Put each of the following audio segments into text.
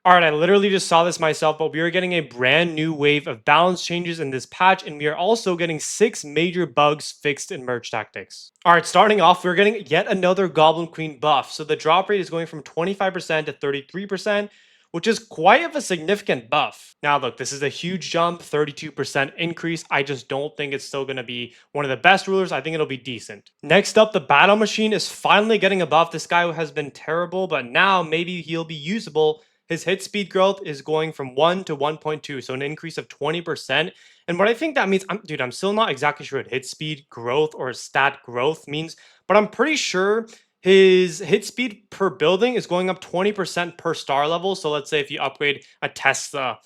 Alright, I literally just saw this myself, but we are getting a brand new wave of balance changes in this patch, and we are also getting 6 major bugs fixed in merge tactics. Alright, starting off, we're getting yet another Goblin Queen buff. So the drop rate is going from 25% to 33%, which is quite of a significant buff. Now look, this is a huge jump, 32% increase. I just don't think it's still going to be one of the best rulers. I think it'll be decent. Next up, the battle machine is finally getting a buff. This guy has been terrible, but now maybe he'll be usable. His hit speed growth is going from 1 to 1.2, so an increase of 20%. And what I think that means, I'm still not exactly sure what hit speed growth or stat growth means, but I'm pretty sure his hit speed per building is going up 20% per star level. So let's say if you upgrade a Tesla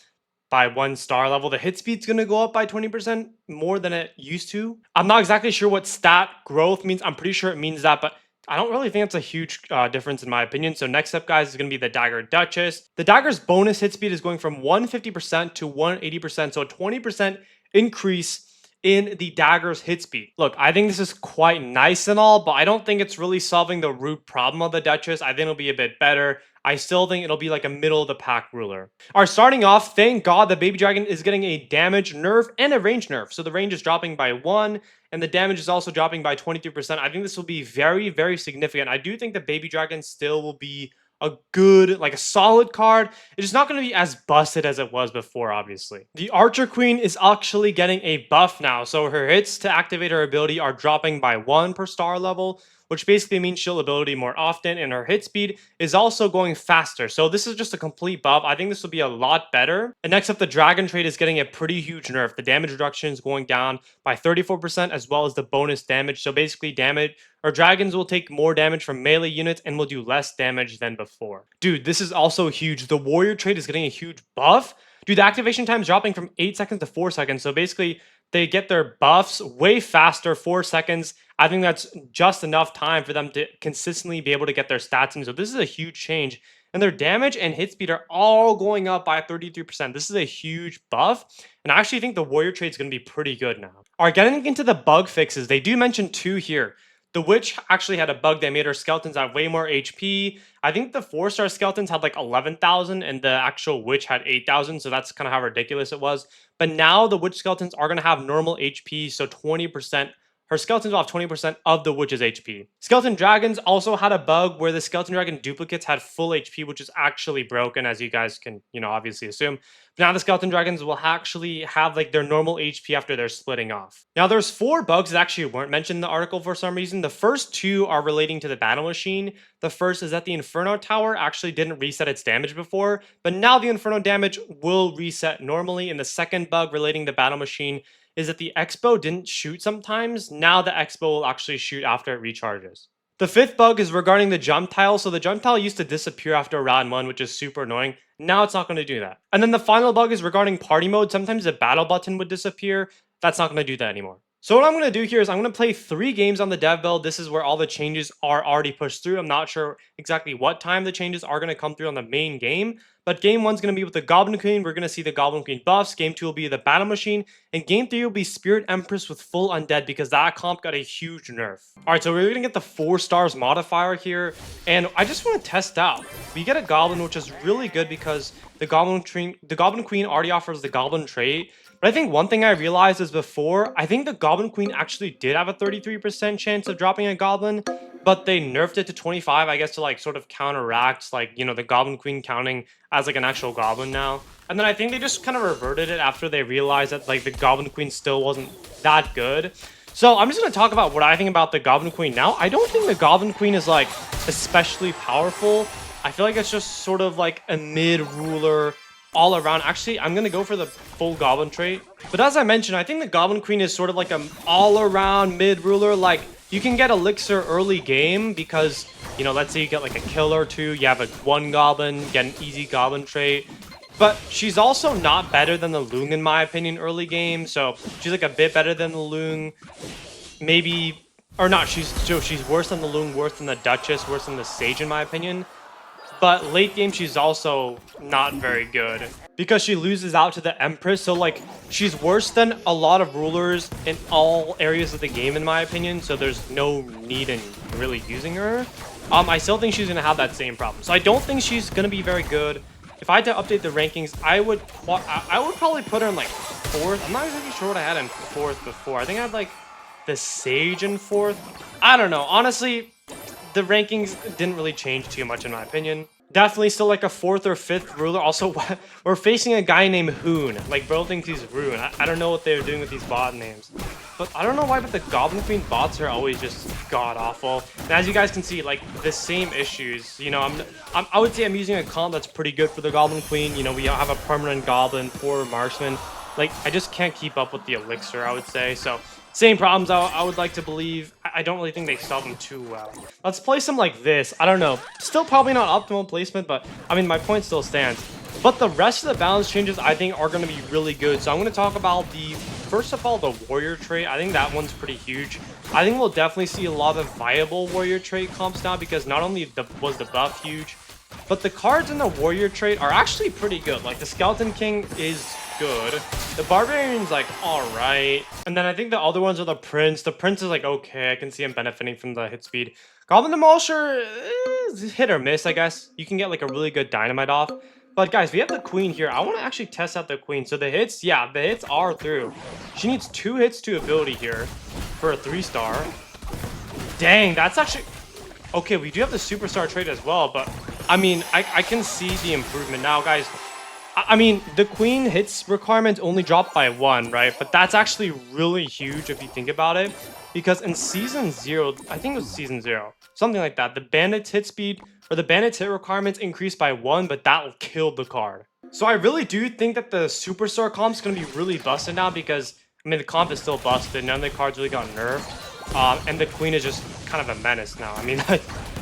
by 1 star level, the hit speed's going to go up by 20% more than it used to. I'm not exactly sure what stat growth means. I'm pretty sure it means that, but I don't really think it's a huge difference in my opinion. So next up, guys, is going to be the Dagger Duchess. The Dagger's bonus hit speed is going from 150% to 180%, so a 20% increase in the Dagger's hit speed. Look, I think this is quite nice and all, but I don't think it's really solving the root problem of the Duchess. I think it'll be a bit better. I still think it'll be like a middle of the pack ruler. Alright, starting off, thank God the Baby Dragon is getting a damage nerf and a range nerf. So the range is dropping by 1, and the damage is also dropping by 23%. I think this will be very, very significant. I do think the Baby Dragon still will be a good, like a solid card. It's not going to be as busted as it was before, obviously. The Archer Queen is actually getting a buff now. So her hits to activate her ability are dropping by 1 per star level, which basically means she'll ability more often, and her hit speed is also going faster. So this is just a complete buff. I think this will be a lot better. And next up, the Dragon trait is getting a pretty huge nerf. The damage reduction is going down by 34%, as well as the bonus damage. So basically damage, or dragons will take more damage from melee units and will do less damage than before. Dude, this is also huge. The warrior trait is getting a huge buff. Dude, the activation time is dropping from 8 seconds to 4 seconds. So basically, they get their buffs way faster, 4 seconds. I think that's just enough time for them to consistently be able to get their stats in. So this is a huge change. And their damage and hit speed are all going up by 33%. This is a huge buff. And I actually think the warrior trait is going to be pretty good now. All right, getting into the bug fixes. They do mention 2 here. The witch actually had a bug that made her skeletons have way more HP. I think the 4-star skeletons had like 11,000 and the actual witch had 8,000. So that's kind of how ridiculous it was. But now the witch skeletons are going to have normal HP. So 20%. Her skeletons will have 20% of the witch's HP. Skeleton dragons also had a bug where the skeleton dragon duplicates had full HP, which is actually broken, as you guys can, obviously assume. But now the skeleton dragons will actually have like their normal HP after they're splitting off. Now there's 4 bugs that actually weren't mentioned in the article for some reason. The first 2 are relating to the battle machine. The first is that the Inferno Tower actually didn't reset its damage before, but now the Inferno damage will reset normally. And the second bug relating to the battle machine is that the Expo didn't shoot sometimes. Now the Expo will actually shoot after it recharges. The 5th bug is regarding the jump tile. So the jump tile used to disappear after round 1, which is super annoying. Now it's not going to do that. And then the final bug is regarding party mode. Sometimes the battle button would disappear. That's not going to do that anymore. So what I'm going to do here is I'm going to play 3 games on the dev build. This is where all the changes are already pushed through. I'm not sure exactly what time the changes are going to come through on the main game. But game 1 is going to be with the Goblin Queen. We're going to see the Goblin Queen buffs. Game 2 will be the Battle Machine. And game 3 will be Spirit Empress with full Undead because that comp got a huge nerf. Alright, so we're going to get the 4 stars modifier here. And I just want to test out. We get a Goblin, which is really good because the Goblin Queen already offers the Goblin trait. But I think one thing I realized is before, I think the Goblin Queen actually did have a 33% chance of dropping a Goblin, but they nerfed it to 25, I guess, to like sort of counteract like, the Goblin Queen counting as like an actual Goblin now. And then I think they just kind of reverted it after they realized that like the Goblin Queen still wasn't that good. So I'm just going to talk about what I think about the Goblin Queen now. I don't think the Goblin Queen is like especially powerful. I feel like it's just sort of like a mid-ruler all around. Actually, I'm going to go for the full Goblin trait. But as I mentioned, I think the Goblin Queen is sort of like an all-around mid-ruler. Like, you can get Elixir early game because, let's say you get like a kill or 2. You have a 1 Goblin, get an easy Goblin trait. But she's also not better than the Loong in my opinion early game. So she's like a bit better than the Loong. Maybe, or not, she's worse than the Loong, worse than the Duchess, worse than the Sage in my opinion. But late game, she's also not very good because she loses out to the Empress. So, like, she's worse than a lot of rulers in all areas of the game, in my opinion. So there's no need in really using her. I still think she's going to have that same problem. So I don't think she's going to be very good. if I had to update the rankings, I would probably put her in like 4th. I'm not exactly sure what I had in 4th before. I think I had like the Sage in 4th. I don't know. Honestly, the rankings didn't really change too much in my opinion. Definitely still like a 4th or 5th ruler. Also, we're facing a guy named Hoon. Like, bro thinks he's Rune. I don't know what they're doing with these bot names. But I don't know why, but the Goblin Queen bots are always just god-awful. And as you guys can see, like, the same issues. You know, I would say I'm using a comp that's pretty good for the Goblin Queen. You know, we have a permanent Goblin, 4 Marksman. Like, I just can't keep up with the Elixir, I would say. So, same problems, I would like to believe. I don't really think they solve them too well. Let's place them like this. I don't know. Still probably not optimal placement, but I mean, my point still stands. But the rest of the balance changes, I think, are going to be really good. So I'm going to talk about first of all, the warrior trait. I think that one's pretty huge. I think we'll definitely see a lot of viable warrior trait comps now because not only was the buff huge, but the cards in the warrior trait are actually pretty good. Like, the Skeleton King is good. The Barbarian's like alright. And then I think the other ones are the Prince. The Prince is like okay. I can see him benefiting from the hit speed. Goblin Demolisher is hit or miss, I guess. You can get like a really good dynamite off. But guys, we have the Queen here. I want to actually test out the Queen. So the hits, yeah, the hits are through. She needs 2 hits to ability here for a 3-star. Dang, that's actually... Okay, we do have the superstar trait as well, but I mean, I can see the improvement now, guys. I mean, the Queen hits requirements only drop by 1, right? But that's actually really huge if you think about it. Because in Season 0, I think it was Season 0, something like that, the Bandit's hit speed, or the Bandit's hit requirements increased by 1, but that killed the card. So I really do think that the Superstar comp's going to be really busted now because, I mean, the comp is still busted. None of the cards really got nerfed. And the Queen is just kind of a menace now. I mean,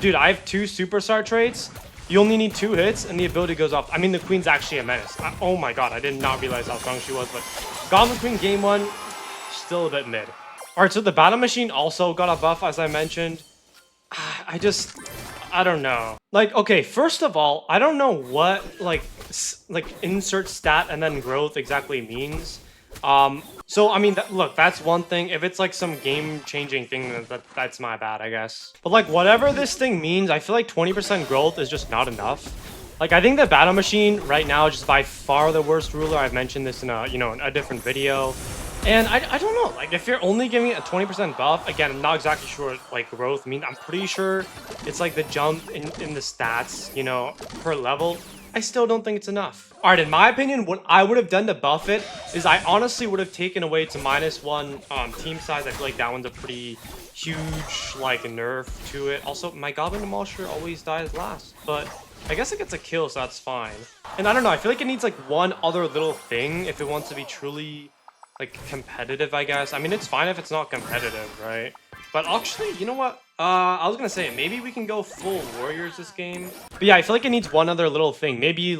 dude, I have 2 Superstar traits. You only need 2 hits, and the ability goes off. I mean, the Queen's actually a menace. Oh my god, I did not realize how strong she was, but Goblin Queen game 1, still a bit mid. Alright, so the Battle Machine also got a buff, as I mentioned. I don't know. Like, okay, first of all, I don't know what, like insert stat and then growth exactly means. So, I mean, look, that's one thing. If it's, like, some game-changing thing, that's my bad, I guess. But, like, whatever this thing means, I feel like 20% growth is just not enough. Like, I think the Battle Machine right now is just by far the worst ruler. I've mentioned this in a, you know, in a different video. And I don't know, like, if you're only giving it a 20% buff, again, I'm not exactly sure, like, growth. I mean, I'm pretty sure it's, like, the jump in the stats, you know, per level. I still don't think it's enough. Alright, in my opinion, what I would have done to buff it is I honestly would have taken away its -1 team size. I feel like that one's a pretty huge, like, nerf to it. Also, my Goblin Demolisher always dies last, but I guess it gets a kill, so that's fine. And I don't know, I feel like it needs, like, one other little thing if it wants to be truly, like, competitive, I guess. I mean, it's fine if it's not competitive, right? But actually, you know what? I was gonna say, maybe we can go full warriors this game. But yeah, I feel like it needs one other little thing. Maybe,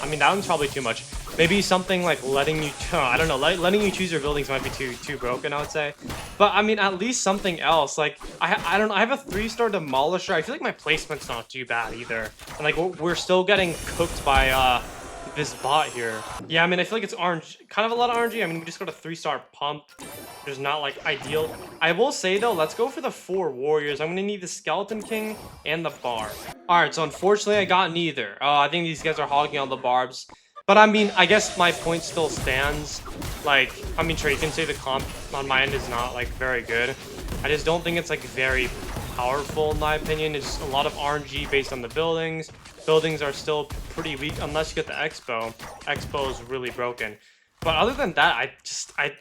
I mean, that one's probably too much. Maybe something like letting you, I don't know, letting you choose your buildings might be too broken, I would say. But I mean, at least something else. Like, I don't know, I have a 3-star Demolisher. I feel like my placement's not too bad either. And like, we're still getting cooked by, this bot here. Yeah, I mean, I feel like it's RNG, kind of a lot of RNG. I mean, we just got a 3-star pump, which is not, like, ideal. I will say, though, let's go for the 4 warriors. I'm gonna need the Skeleton King and the Barb. Alright, so unfortunately, I got neither. I think these guys are hogging all the barbs. But, I mean, I guess my point still stands. Like, I mean, sure, you can say the comp on my end is not, like, very good. I just don't think it's, like, very powerful, in my opinion. It's a lot of RNG based on the buildings. Buildings are still pretty weak unless you get the Expo. Expo is really broken. But other than that,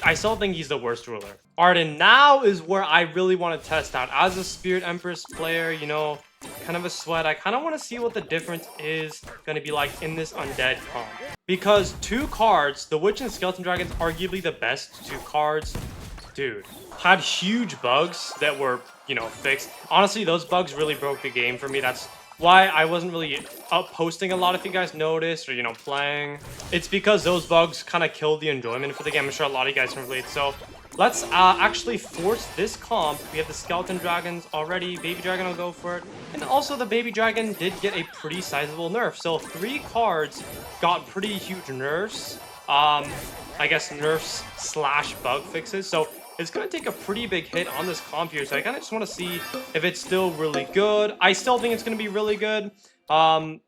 I still think he's the worst ruler. Alright, and now is where I really want to test out. As a Spirit Empress player, you know, kind of a sweat, I kind of want to see what the difference is going to be like in this Undead comp. Because 2 cards, the Witch and Skeleton Dragon's arguably the best 2 cards. Dude, had huge bugs that were, you know, fixed. Honestly, those bugs really broke the game for me. That's why I wasn't really up posting a lot, if you guys noticed, or, you know, playing. It's because those bugs kind of killed the enjoyment for the game. I'm sure a lot of you guys can relate. So let's actually force this comp. We have the Skeleton Dragons already. Baby Dragon will go for it. And also the Baby Dragon did get a pretty sizable nerf. So 3 cards got pretty huge nerfs. I guess nerfs / bug fixes. So it's going to take a pretty big hit on this comp here, so I kind of just want to see if it's still really good. I still think it's going to be really good,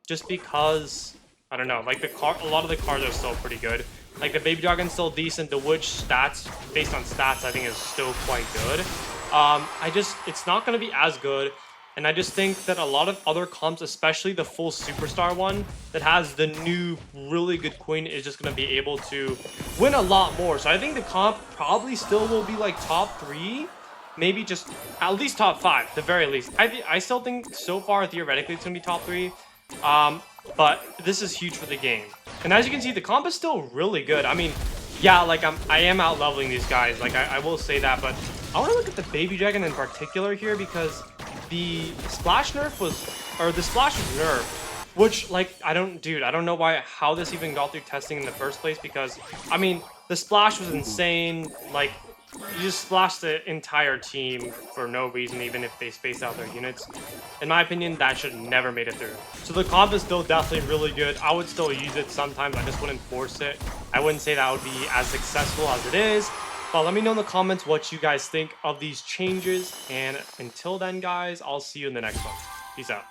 just because I don't know. Like a lot of the cards are still pretty good. Like the Baby Dragon's still decent. The Witch stats, based on stats, I think is still quite good. It's not going to be as good. And I just think that a lot of other comps, especially the full superstar one that has the new really good queen, is just going to be able to win a lot more. So I think the comp probably still will be like top 3, maybe just at least top 5, the very least. I still think so far theoretically it's going to be top 3, but this is huge for the game. And as you can see, the comp is still really good. I mean, yeah, like I am out leveling these guys. Like I will say that, but I want to look at the Baby Dragon in particular here because the splash nerf was, or the splash was nerfed, which like I don't know how this even got through testing in the first place, because I mean the splash was insane. Like you just splash the entire team for no reason, even if they space out their units. In my opinion, that should never made it through. So the comp is still definitely really good. I would still use it sometimes. I just wouldn't force it. I wouldn't say that would be as successful as it is. But let me know in the comments what you guys think of these changes. And until then, guys, I'll see you in the next one. Peace out.